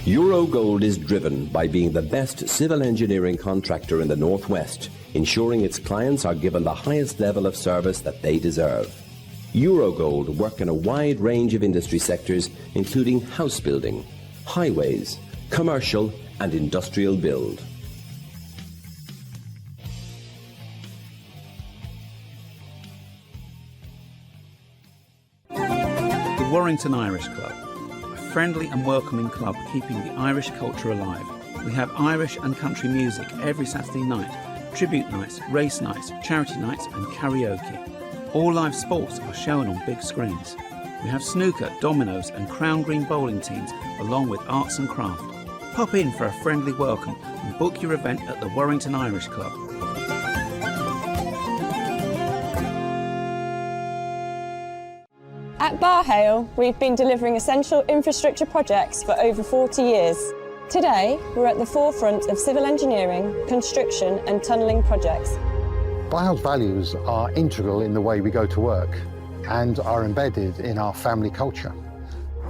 Eurogold is driven by being the best civil engineering contractor in the Northwest, ensuring its clients are given the highest level of service that they deserve. Eurogold work in a wide range of industry sectors, including house building, highways, commercial and industrial build. The Warrington Irish Club, a friendly and welcoming club keeping the Irish culture alive. We have Irish and country music every Saturday night, tribute nights, race nights, charity nights and karaoke. All live sports are shown on big screens. We have snooker, dominoes and crown green bowling teams along with arts and craft. Pop in for a friendly welcome and book your event at the Warrington Irish Club. At Barhale, we've been delivering essential infrastructure projects for over 40 years. Today, we're at the forefront of civil engineering, construction and tunnelling projects. Barhale's values are integral in the way we go to work and are embedded in our family culture.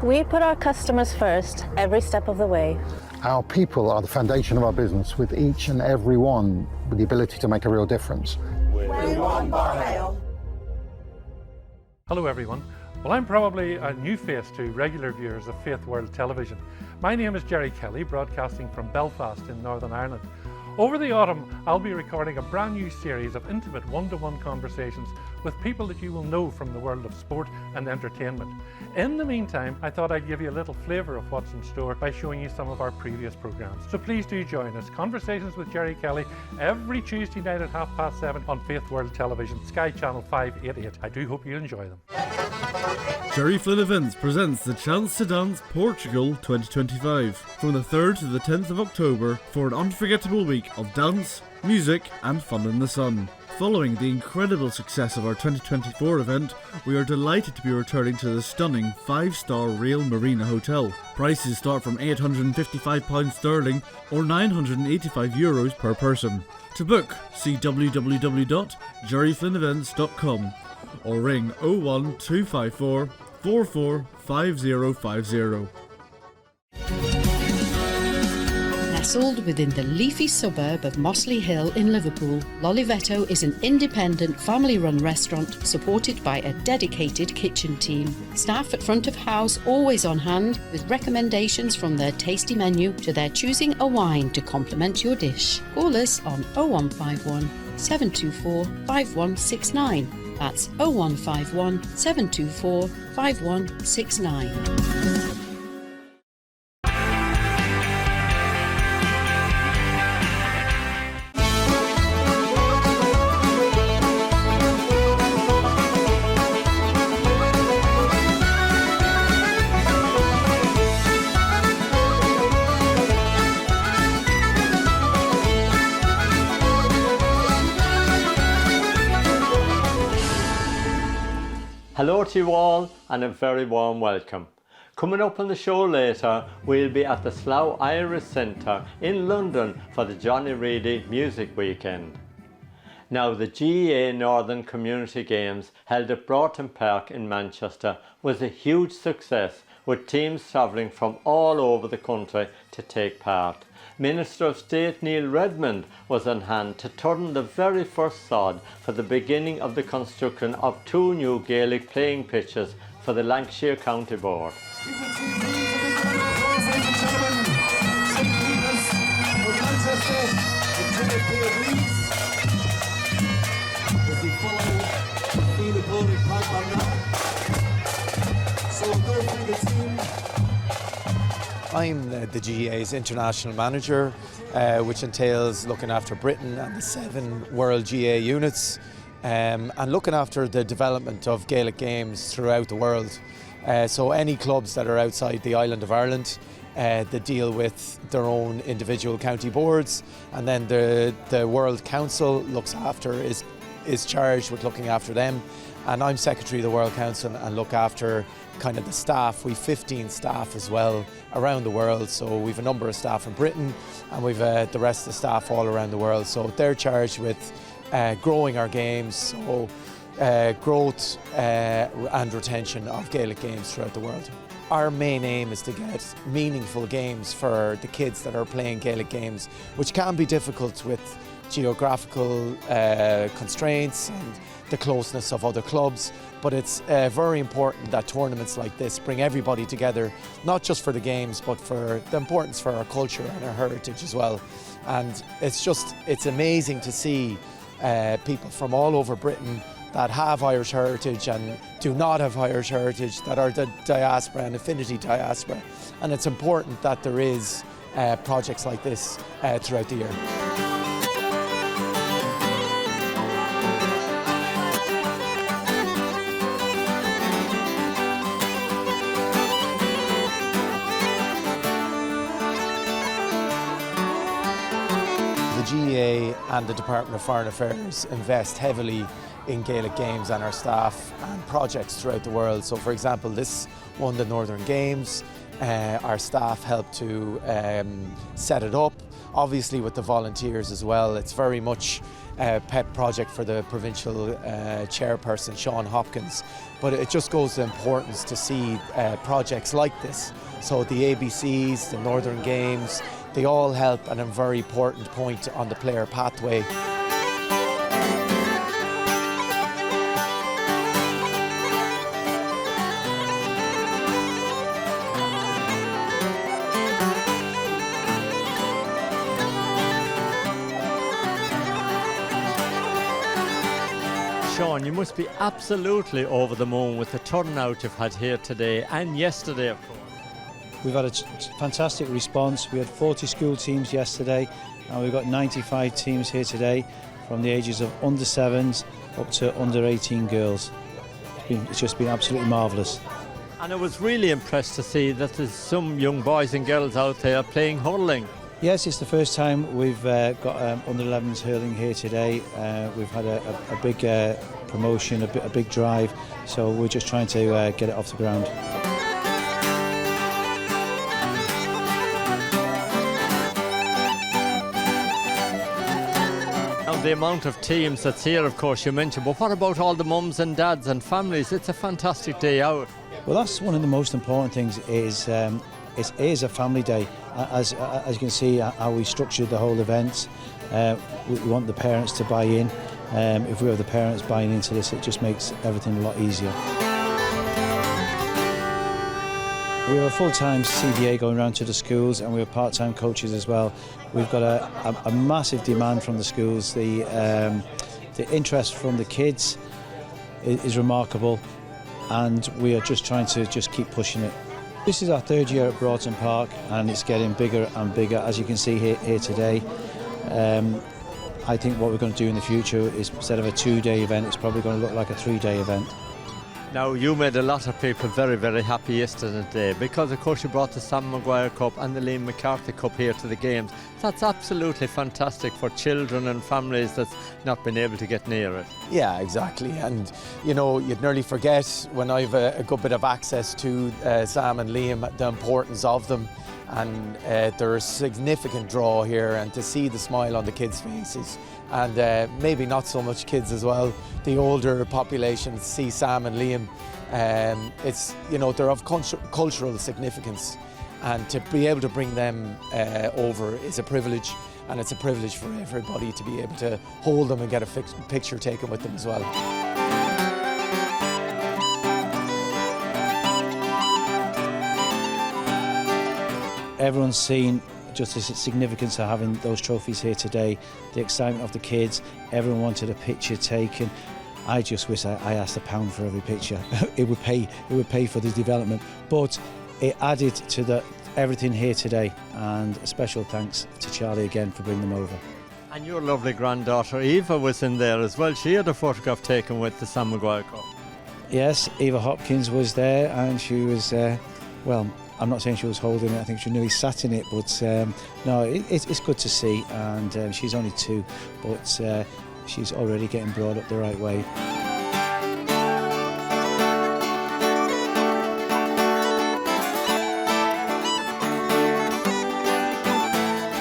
We put our customers first every step of the way. Our people are the foundation of our business, with each and every one with the ability to make a real difference. We want Barhale. Hello everyone. Well, I'm probably a new face to regular viewers of Faith World Television. My name is Jerry Kelly, broadcasting from Belfast in Northern Ireland. Over the autumn, I'll be recording a brand new series of intimate one-to-one conversations with people that you will know from the world of sport and entertainment. In the meantime, I thought I'd give you a little flavour of what's in store by showing you some of our previous programmes. So please do join us. Conversations with Jerry Kelly every Tuesday night at 7:30 on Faith World Television, Sky Channel 588. I do hope you enjoy them. Jerry Flynn Events presents the Chance to Dance Portugal 2025 from the 3rd to the 10th of October for an unforgettable week of dance, music and fun in the sun. Following the incredible success of our 2024 event, we are delighted to be returning to the stunning 5-star Real Marina Hotel. Prices start from £855 sterling or €985 per person. To book, see www.jerryflynnevents.com or ring 01254 445050. Nestled within the leafy suburb of Mossley Hill in Liverpool, L'Oliveto is an independent family-run restaurant supported by a dedicated kitchen team. Staff at front of house always on hand with recommendations from their tasty menu to their choosing a wine to complement your dish. Call us on 0151 724 5169. That's 0151 724 5169. Hello to you all and a very warm welcome. Coming up on the show later, we'll be at the Slough Irish Centre in London for the Johnny Reidy Music Weekend. Now, the GAA Northern Community Games held at Broughton Park in Manchester was a huge success, with teams travelling from all over the country to take part. Minister of State Neale Richmond was on hand to turn the very first sod for the beginning of the construction of 2 new Gaelic playing pitches for the Lancashire County Board. I'm the GAA's International Manager, which entails looking after Britain and the 7 World GAA units, and looking after the development of Gaelic games throughout the world. So any clubs that are outside the island of Ireland, they deal with their own individual county boards, and then the World Council is charged with looking after them. And I'm Secretary of the World Council and look after kind of the staff. We've 15 staff as well around the world, so we've a number of staff in Britain and we've the rest of the staff all around the world. So they're charged with growing our games, so growth and retention of Gaelic games throughout the world. our main aim is to get meaningful games for the kids that are playing Gaelic games, which can be difficult with geographical constraints and the closeness of other clubs, but it's very important that tournaments like this bring everybody together, not just for the games, but for the importance for our culture and our heritage as well. And it's amazing to see people from all over Britain that have Irish heritage and do not have Irish heritage, that are the diaspora and affinity diaspora. And it's important that there is projects like this throughout the year. The GAA and the Department of Foreign Affairs invest heavily in Gaelic Games and our staff and projects throughout the world. So for example, this won the Northern Games. Our staff helped to set it up, obviously with the volunteers as well. It's very much a pet project for the provincial chairperson, Sean Hopkins. But it just goes to the importance to see projects like this. So the ABCs, the Northern Games, they all help at a very important point on the player pathway. Sean, you must be absolutely over the moon with the turnout you've had here today and yesterday, of course. We've had a fantastic response. We had 40 school teams yesterday, and we've got 95 teams here today, from the ages of under 7s up to under 18 girls. It's just been absolutely marvellous. And I was really impressed to see that there's some young boys and girls out there playing hurling. Yes, it's the first time we've got under 11s hurling here today. We've had a big promotion, a big drive, so we're just trying to get it off the ground. The amount of teams that's here, of course, you mentioned, but what about all the mums and dads and families? It's a fantastic day out. Well, that's one of the most important things. It is a family day. As you can see how we structured the whole event, we want the parents to buy in. If we have the parents buying into this, it just makes everything a lot easier. We have a full-time CDA going around to the schools, and we have part-time coaches as well. We've got a massive demand from the schools. The interest from the kids is remarkable, and we are just trying to keep pushing it. This is our third year at Broughton Park, and it's getting bigger and bigger, as you can see here today. I think what we're going to do in the future is, instead of a 2-day event, it's probably going to look like a 3-day event. Now, you made a lot of people very, very happy yesterday because, of course, you brought the Sam Maguire Cup and the Liam McCarthy Cup here to the games. That's absolutely fantastic for children and families that's not been able to get near it. Yeah, exactly. And, you know, you'd nearly forget when I've a good bit of access to Sam and Liam, the importance of them. And there's a significant draw here, and to see the smile on the kids' faces, and maybe not so much kids as well, the older population see Sam and Liam, it's, you know, they're of cultural significance, and to be able to bring them over is a privilege, and it's a privilege for everybody to be able to hold them and get a picture taken with them as well. Everyone's seen just the significance of having those trophies here today, the excitement of the kids. Everyone wanted a picture taken. I just wish I asked £1 for every picture. It would pay for the development, but it added to everything here today, and a special thanks to Charlie again for bringing them over. And your lovely granddaughter Eva was in there as well. She had a photograph taken with the Sam Maguire Cup. Yes, Eva Hopkins was there, and she was, well, I'm not saying she was holding it, I think she nearly sat in it, but no, it's good to see, and she's only 2, but she's already getting brought up the right way.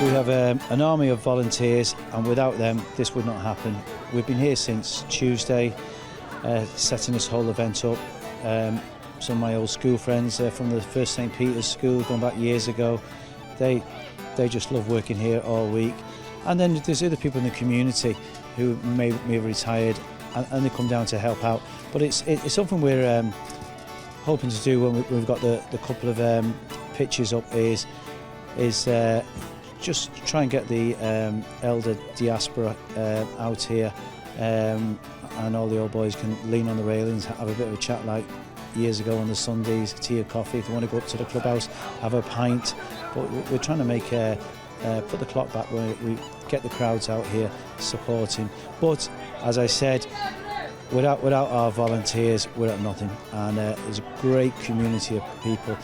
We have an army of volunteers, and without them this would not happen. We've been here since Tuesday, setting this whole event up. some of my old school friends from the first St Peter's School going back years ago. They just love working here all week. And then there's other people in the community who may have retired and they come down to help out. But it's something we're hoping to do when we've got the couple of pitches up is just try and get the elder diaspora out here, and all the old boys can lean on the railings, have a bit of a chat like years ago on the Sundays, tea or coffee. If they want to go up to the clubhouse, have a pint. But we're trying to make put the clock back when we get the crowds out here supporting. But as I said, without our volunteers, we're at nothing. And there's a great community of people.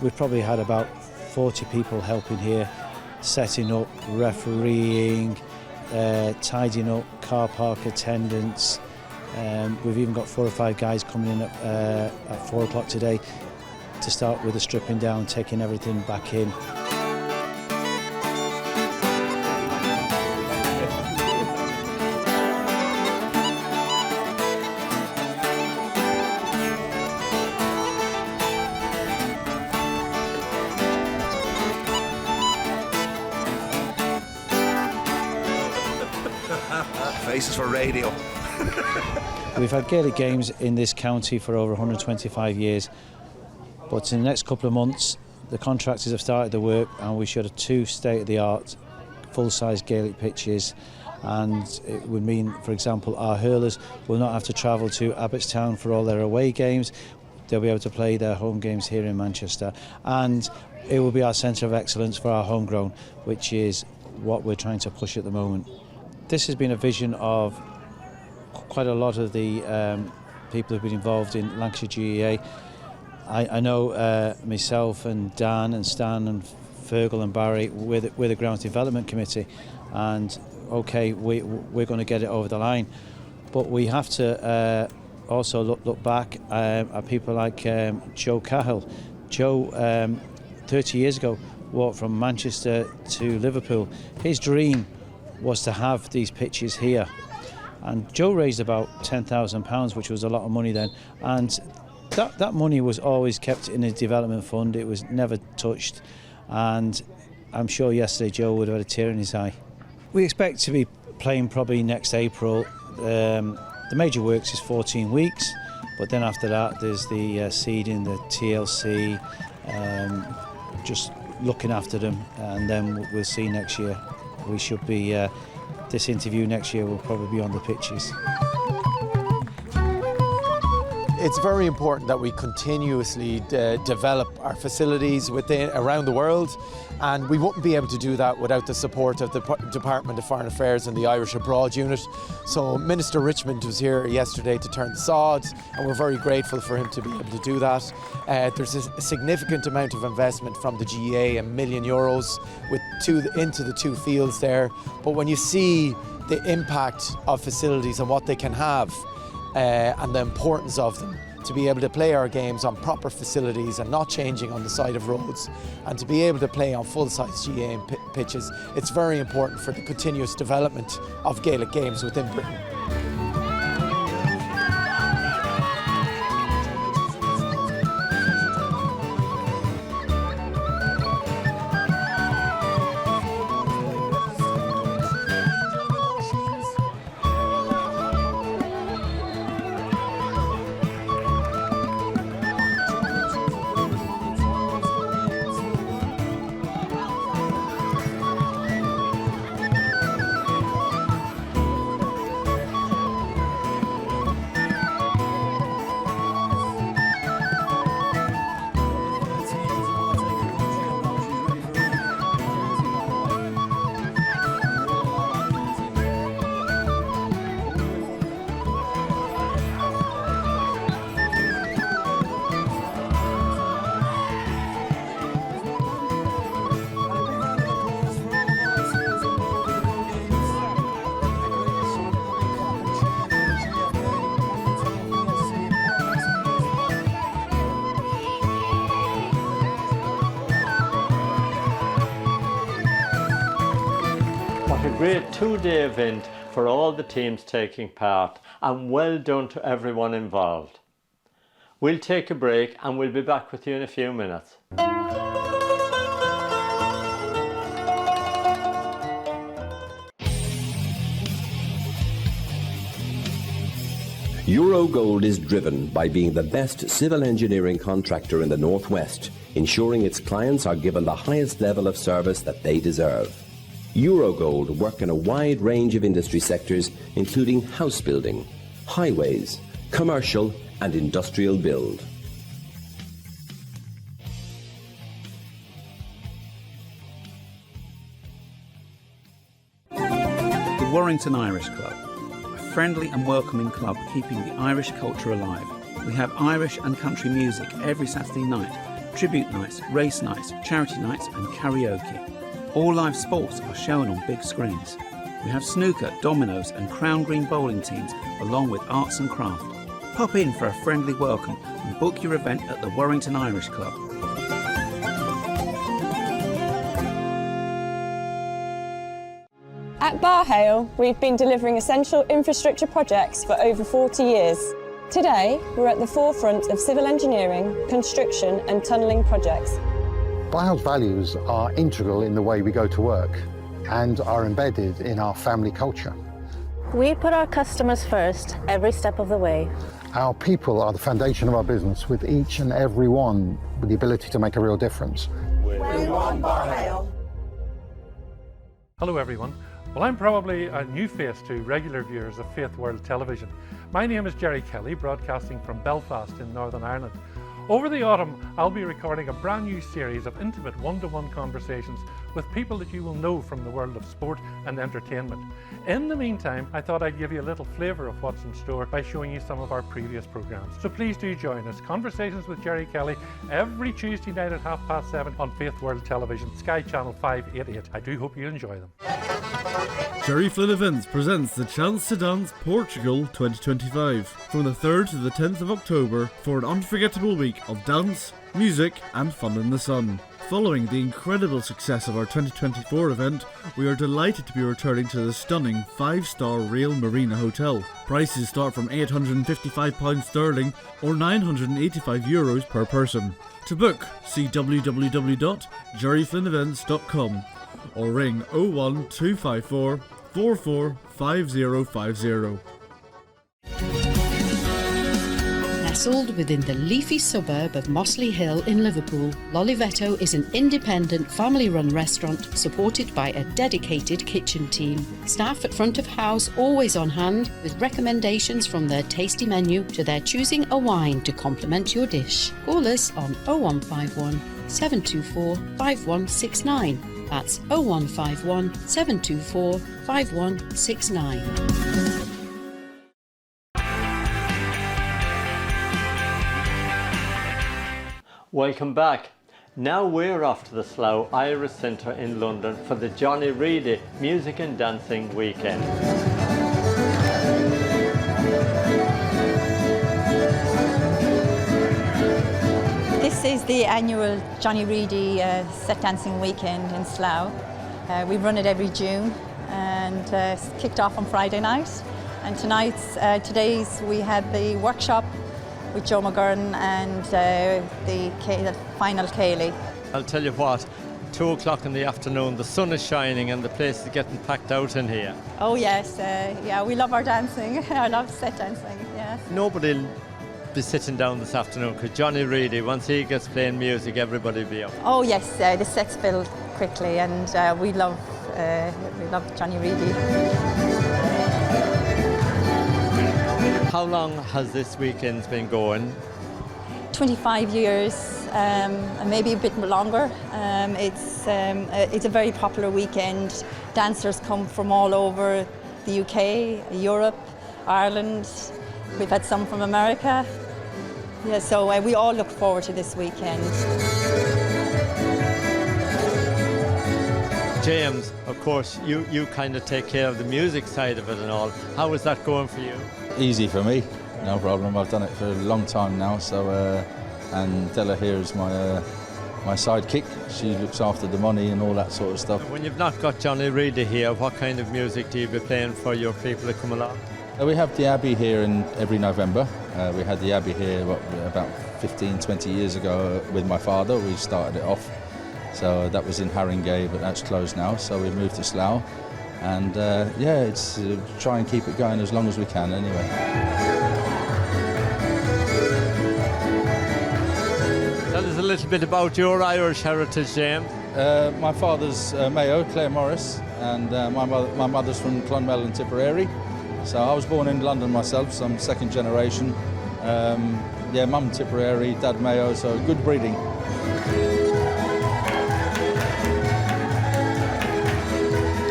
We've probably had about 40 people helping here, setting up, refereeing, tidying up, car park attendance. We've even got 4 or 5 guys coming in at 4 o'clock today to start with the stripping down, taking everything back in. Faces for radio. We've had Gaelic Games in this county for over 125 years, but in the next couple of months the contractors have started the work and we should have 2 state-of-the-art full-size Gaelic pitches, and it would mean, for example, our hurlers will not have to travel to Abbottstown for all their away games. They'll be able to play their home games here in Manchester, and it will be our centre of excellence for our homegrown, which is what we're trying to push at the moment. This has been a vision of quite a lot of the people who've been involved in Lancashire GAA. I know myself and Dan and Stan and Fergal and Barry, we're the Grounds Development Committee, and okay, we're going to get it over the line, but we have to also look back at people like Joe Cahill. Joe, 30 years ago, walked from Manchester to Liverpool. His dream was to have these pitches here, and Joe raised about £10,000, which was a lot of money then, and that money was always kept in a development fund. It was never touched, and I'm sure yesterday Joe would have had a tear in his eye. We expect to be playing probably next April. The major works is 14 weeks, but then after that there's the seeding, the TLC, just looking after them, and then we'll see next year. We should be, this interview next year will probably be on the pitches. It's very important that we continuously develop our facilities around the world, and we wouldn't be able to do that without the support of the Department of Foreign Affairs and the Irish Abroad Unit. So Minister Richmond was here yesterday to turn the sod, and we're very grateful for him to be able to do that. There's a significant amount of investment from the GAA, €1 million into the 2 fields there. But when you see the impact of facilities and what they can have, and the importance of them, to be able to play our games on proper facilities and not changing on the side of roads, and to be able to play on full-size GAA pitches, it's very important for the continuous development of Gaelic games within Britain. What a great 2-day event for all the teams taking part, and well done to everyone involved. We'll take a break and we'll be back with you in a few minutes. Eurogold is driven by being the best civil engineering contractor in the Northwest, ensuring its clients are given the highest level of service that they deserve. Eurogold work in a wide range of industry sectors, including house building, highways, commercial and industrial build. The Warrington Irish Club, a friendly and welcoming club keeping the Irish culture alive. We have Irish and country music every Saturday night, tribute nights, race nights, charity nights and karaoke. All live sports are shown on big screens. We have snooker, dominoes and crown green bowling teams along with arts and craft. Pop in for a friendly welcome and book your event at the Warrington Irish Club. At Barhale, we've been delivering essential infrastructure projects for over 40 years. Today, we're at the forefront of civil engineering, construction and tunnelling projects. Barhale's values are integral in the way we go to work and are embedded in our family culture. We put our customers first every step of the way. Our people are the foundation of our business, with each and every one with the ability to make a real difference. We want Barhale. Hello everyone. Well, I'm probably a new face to regular viewers of Faith World Television. My name is Jerry Kelly, broadcasting from Belfast in Northern Ireland. Over the autumn, I'll be recording a brand new series of intimate one-to-one conversations with people that you will know from the world of sport and entertainment. In the meantime, I thought I'd give you a little flavour of what's in store by showing you some of our previous programmes. So please do join us. Conversations with Jerry Kelly every Tuesday night at 7:30 on Faith World Television, Sky Channel 588. I do hope you enjoy them. Jerry Flynn Events presents the Chance to Dance Portugal 2025 from the 3rd to the 10th of October for an unforgettable week of dance, music and fun in the sun. Following the incredible success of our 2024 event, we are delighted to be returning to the stunning 5-star Real Marina Hotel. Prices start from £855 sterling or €985 per person. To book, see www.jerryflynnevents.com or ring 01254 445050. Nestled within the leafy suburb of Mossley Hill in Liverpool, Lolivetto is an independent family-run restaurant supported by a dedicated kitchen team. Staff at front of house always on hand with recommendations from their tasty menu to their choosing a wine to complement your dish. Call us on 0151 724 5169. That's 0151 724 5169. Welcome back. Now we're off to the Slough Irish Centre in London for the Johnny Reidy Music and Dancing Weekend. This is the annual Johnny Reidy set dancing weekend in Slough. We run it every June and it's kicked off on Friday night. And today's we had the workshop with Joe McGurn and the final ceili. I'll tell you what, 2 o'clock in the afternoon, the sun is shining and the place is getting packed out in here. Oh yes, yeah, we love our dancing. I love set dancing, yes. Nobody will be sitting down this afternoon because Johnny Reidy, once he gets playing music, everybody will be up. Oh yes, the sets build quickly and we love Johnny Reidy. How long has this weekend been going? 25 years, and maybe a bit longer. It's a very popular weekend. Dancers come from all over the UK, Europe, Ireland. We've had some from America. Yeah, so we all look forward to this weekend. James, of course, you kind of take care of the music side of it and all. How is that going for you? Easy for me, no problem. I've done it for a long time now. So, and Della here is my sidekick. She looks after the money and all that sort of stuff. When you've not got Johnny Reidy here, what kind of music do you be playing for your people to come along? We have the Abbey here every November. We had the Abbey here about 15, 20 years ago with my father. We started it off. So that was in Haringey, but that's closed now. So we moved to Slough. And it's try and keep it going as long as we can anyway. Tell us a little bit about your Irish heritage, James. My father's Mayo, Clare Morris, and my mother's from Clonmel and Tipperary. So I was born in London myself, so I'm second generation. Mum Tipperary, dad Mayo, so good breeding.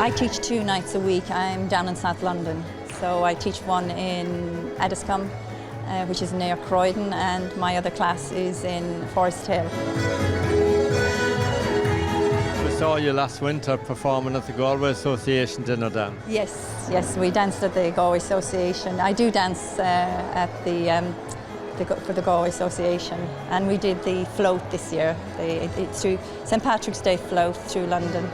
I teach 2 nights a week. I'm down in South London. So I teach one in Addiscombe, which is near Croydon, and my other class is in Forest Hill. We saw you last winter performing at the Galway Association dinner, Dan. Yes, we danced at the Galway Association. I do dance for the Galway Association, and we did the float this year. It's through St Patrick's Day float through London.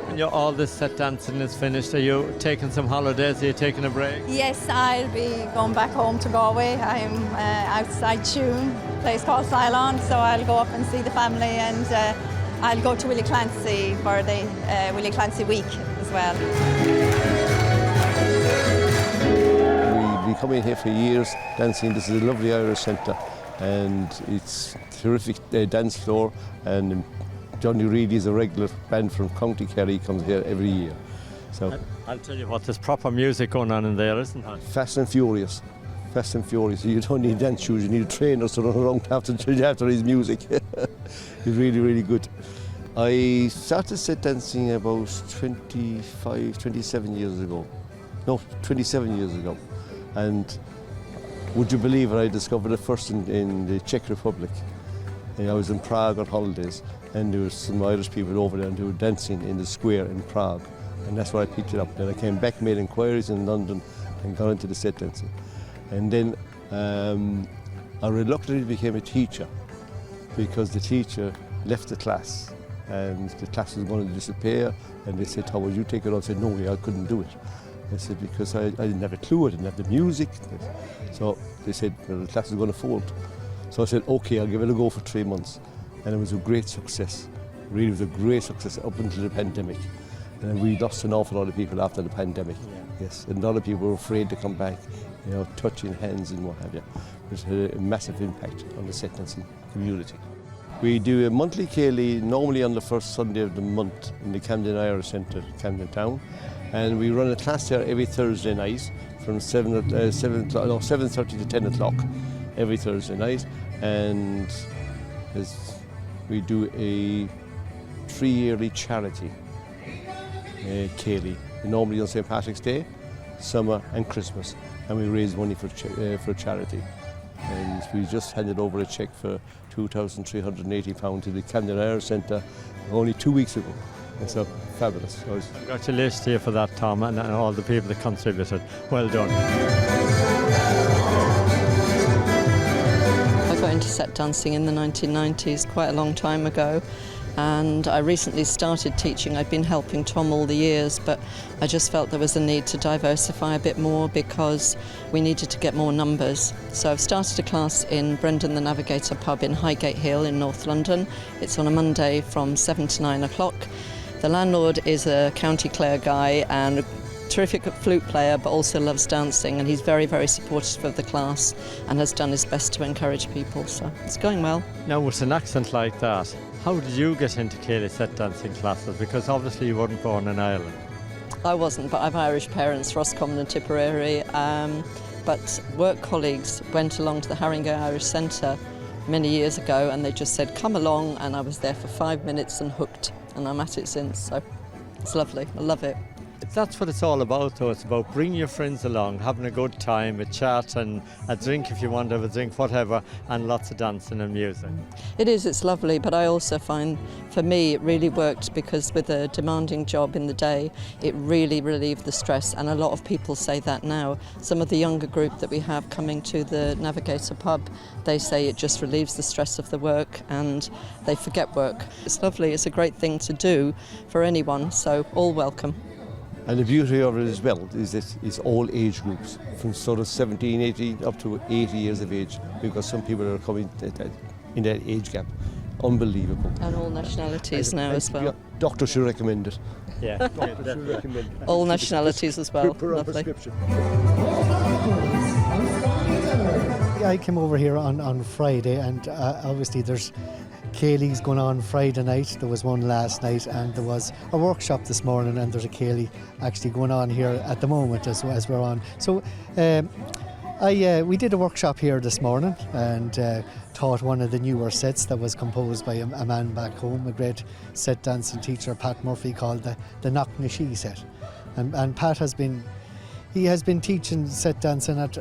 When all this set dancing is finished, are you taking some holidays? Are you taking a break? Yes, I'll be going back home to Galway. I'm outside Tuam, a place called Ceylon, so I'll go up and see the family, and I'll go to Willie Clancy for the Willie Clancy week as well. We've been coming here for years dancing. This is a lovely Irish centre, and it's a terrific dance floor, and Johnny Reidy is a regular band from County Kerry, comes here every year. So I'll tell you what, there's proper music going on in there, isn't there? Fast and furious. You don't need dance shoes, you need a trainer to run around after his music. It's really, really good. I started set dancing about 27 years ago. And would you believe it, I discovered it first in the Czech Republic. I was in Prague on holidays, and there was some Irish people over there and they were dancing in the square in Prague, and that's where I picked it up. Then I came back, made inquiries in London, and got into the set dancing. And then I reluctantly became a teacher because the teacher left the class and the class was going to disappear, and they said, "How would you take it on?" I said, "No way, I couldn't do it." I said, because I didn't have a clue, I didn't have the music. So they said, well, the class is going to fold. So I said, okay, I'll give it a go for 3 months. And it was a great success. Really, it was a great success up until the pandemic. And then we lost an awful lot of people after the pandemic. Yes, and a lot of people were afraid to come back, touching hands and what have you. It had a massive impact on the set dancing community. We do a monthly ceili, normally on the first Sunday of the month in the Camden Irish Centre, Camden Town. And we run a class there every Thursday night from 7:30 to 10 o'clock every Thursday night. And we do a 3-yearly charity ceili, normally on St Patrick's Day, summer and Christmas, and we raise money for charity. And we just handed over a cheque for £2,380 to the Camden Irish Centre only 2 weeks ago. And so fabulous. Congratulations to you for that, Tom, and all the people that contributed. Well done. I got into set dancing in the 1990s, quite a long time ago, and I recently started teaching. I'd been helping Tom all the years, but I just felt there was a need to diversify a bit more because we needed to get more numbers. So I've started a class in Brendan the Navigator pub in Highgate Hill in North London. It's on a Monday from 7 to 9 o'clock. The landlord is a County Clare guy and a terrific flute player, but also loves dancing, and he's very, very supportive of the class and has done his best to encourage people, so it's going well. Now, with an accent like that, how did you get into ceili set dancing classes? Because obviously you weren't born in Ireland. I wasn't, but I've Irish parents, Roscommon and Tipperary, but work colleagues went along to the Haringey Irish Centre many years ago, and they just said, come along, and I was there for 5 minutes and hooked, and I'm at it since, so it's lovely, I love it. That's what it's all about, though. It's about bringing your friends along, having a good time, a chat and a drink if you want to have a drink, whatever, and lots of dancing and music. It is, it's lovely, but I also find, for me, it really worked because with a demanding job in the day, it really relieved the stress, and a lot of people say that now. Some of the younger group that we have coming to the Navigator pub, they say it just relieves the stress of the work and they forget work. It's lovely, it's a great thing to do for anyone, so all welcome. And the beauty of it as well is that it's all age groups, from sort of 17, 18 up to 80 years of age, because some people are coming in that age gap. Unbelievable. And all nationalities now as well. Yeah, doctors should recommend it. Yeah, doctors should recommend it. All nationalities as well. Lovely. I came over here on Friday, and obviously there's ceilís going on Friday night. There was one last night, and there was a workshop this morning, and there's a ceilí actually going on here at the moment as we're on. So we did a workshop here this morning and taught one of the newer sets that was composed by a man back home, a great set dancing teacher, Pat Murphy, called the Knock na She set. And Pat has been teaching set dancing at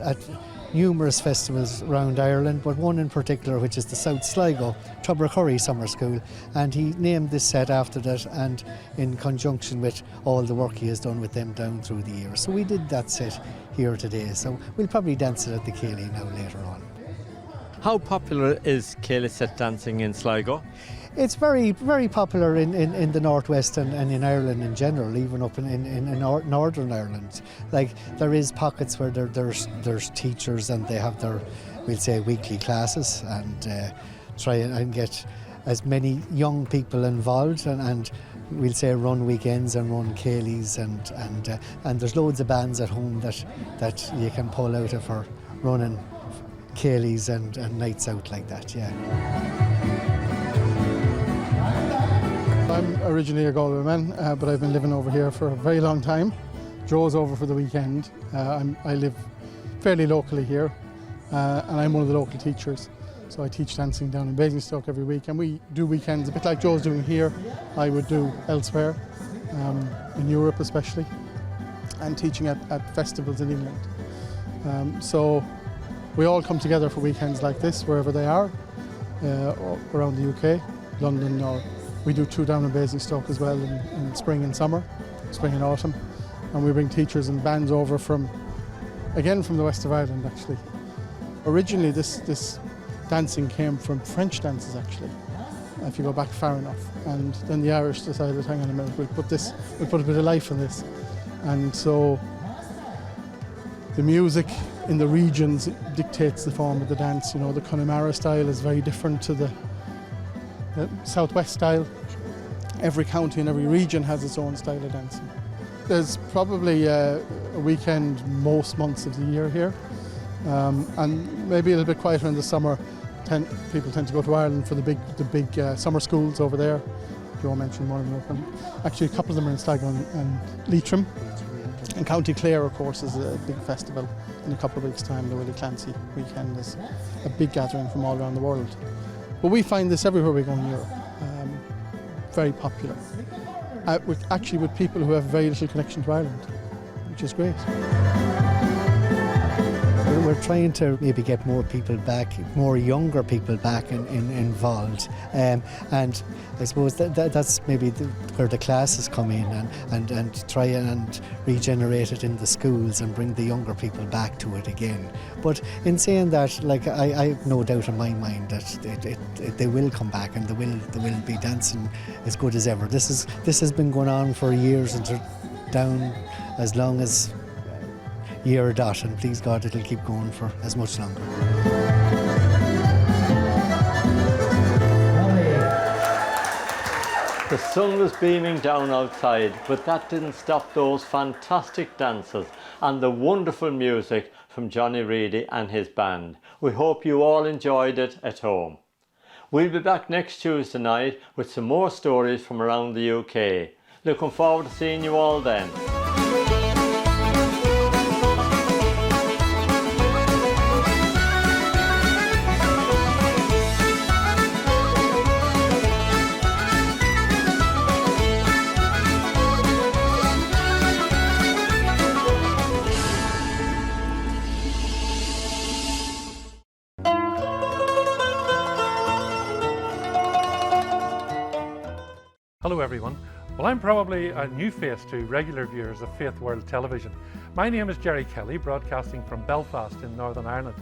numerous festivals around Ireland, but one in particular, which is the South Sligo Tubbercurry Summer School, and he named this set after that, and in conjunction with all the work he has done with them down through the years. So we did that set here today, so we'll probably dance it at the ceilí now later on. How popular is ceilí set dancing in Sligo? It's very, very popular in the Northwest and in Ireland in general, even up in Northern Ireland. Like, there is pockets where there's teachers and they have their, we'll say, weekly classes, and try and get as many young people involved and we'll say run weekends and run ceilís, and there's loads of bands at home that you can pull out of for running ceilís and nights out like that, yeah. I'm originally a Galway man, but I've been living over here for a very long time. Joe's over for the weekend. I live fairly locally here, and I'm one of the local teachers. So I teach dancing down in Basingstoke every week, and we do weekends, a bit like Joe's doing here, I would do elsewhere, in Europe especially, and teaching at festivals in England. So we all come together for weekends like this, wherever they are, around the UK, London, or we do 2 down in Basingstoke as well in spring and summer, spring and autumn. And we bring teachers and bands over from the west of Ireland actually. Originally this dancing came from French dances actually, if you go back far enough. And then the Irish decided, hang on a minute, we'll put a bit of life in this. And so the music in the regions dictates the form of the dance. You know, the Connemara style is very different to the southwest style. Every county and every region has its own style of dancing. There's probably a weekend most months of the year here, and maybe a little bit quieter in the summer. People tend to go to Ireland for the big summer schools over there. Joe mentioned one of them. Actually, a couple of them are in Sligo and Leitrim. And County Clare, of course, is a big festival in a couple of weeks' time. The Willie Clancy weekend is a big gathering from all around the world. But we find this everywhere we go in Europe, very popular. With people who have very little connection to Ireland, which is great. We're trying to maybe get more people back, more younger people back involved, and I suppose that's maybe where the classes come in and try and regenerate it in the schools and bring the younger people back to it again. But in saying that, like, I have no doubt in my mind that they will come back and they will be dancing as good as ever. This has been going on for years and down as long as year dot, and please God it'll keep going for as much longer. The sun was beaming down outside, but that didn't stop those fantastic dancers and the wonderful music from Johnny Reidy and his band. We hope you all enjoyed it at home. We'll be back next Tuesday night with some more stories from around the UK. Looking forward to seeing you all then. Hello everyone. Well, I'm probably a new face to regular viewers of Faith World Television. My name is Jerry Kelly, broadcasting from Belfast in Northern Ireland.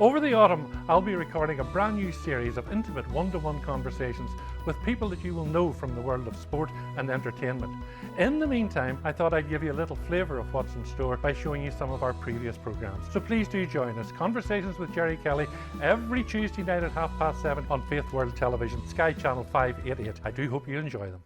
Over the autumn, I'll be recording a brand new series of intimate one-to-one conversations with people that you will know from the world of sport and entertainment. In the meantime, I thought I'd give you a little flavour of what's in store by showing you some of our previous programmes. So please do join us. Conversations with Jerry Kelly every Tuesday night at 7:30 on Faith World Television, Sky Channel 588. I do hope you enjoy them.